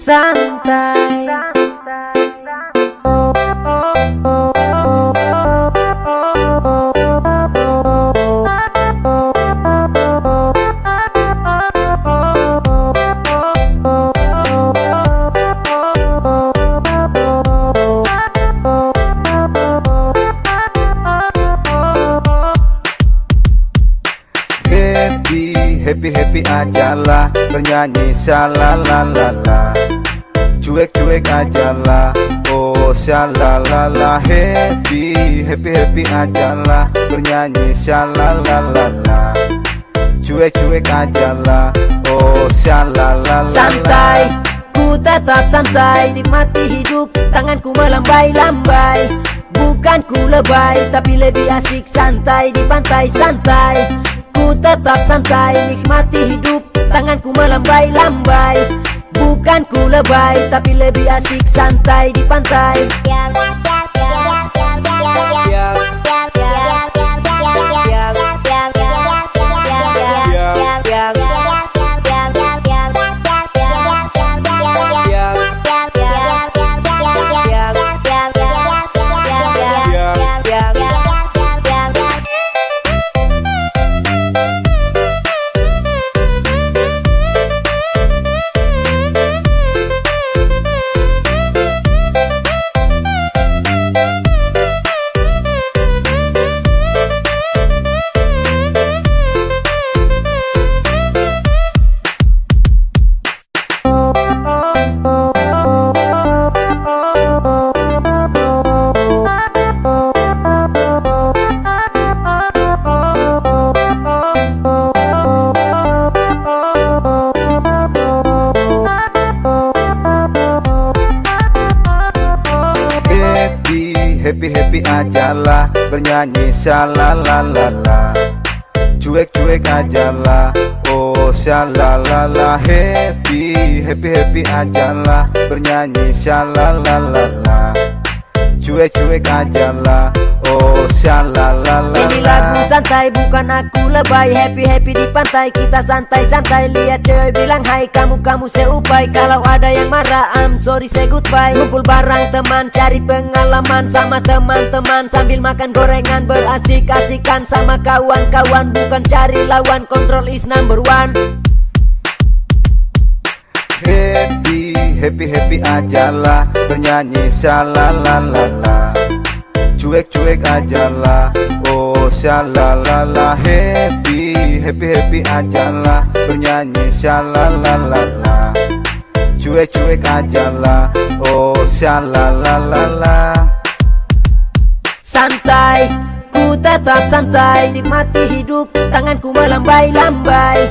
santai. Happy ajalah, bernyanyi shalalalala. Cuek ajalah, oh shalalala. Happy ajalah, bernyanyi shalalalala. Cuek ajalah, oh shalalala. Santai, ku tetap santai, nikmati hidup, tanganku melambai-lambai. Bukan ku lebay, tapi lebih asik santai di pantai santai. Ku tetap santai, nikmati hidup, tanganku melambai-lambai. Bukan ku lebay, tapi lebih asik santai di pantai. Happy ajalah, bernyanyi shalalalala. Cuek ajalah, oh shalalala. Happy ajalah, bernyanyi shalalalala. Cuek ajalah, oh shalalala. Ini lagu santai, bukan aku lebay. Happy di pantai, kita santai-santai. Lihat cewek bilang hai, kamu seupai. Kalau ada yang marah, I'm sorry say goodbye. Kumpul bareng teman, cari pengalaman sama teman-teman. Sambil makan gorengan, berasik-asikan sama kawan-kawan. Bukan cari lawan, control is number one. Happy ajalah, bernyanyi shalalalala. Cuek ajalah, oh shalalala. Happy ajalah, bernyanyi shalalalala. Cuek ajalah, oh shalalala. Santai, ku tetap santai, nikmati hidup, tanganku melambai-lambai.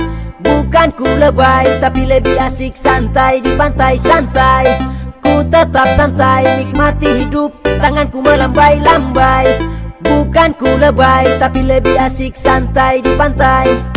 Bukan ku lebay, tapi lebih asik santai di pantai santai. Ku tetap santai, nikmati hidup, tanganku melambai-lambai. Bukan ku lebay, tapi lebih asik santai di pantai.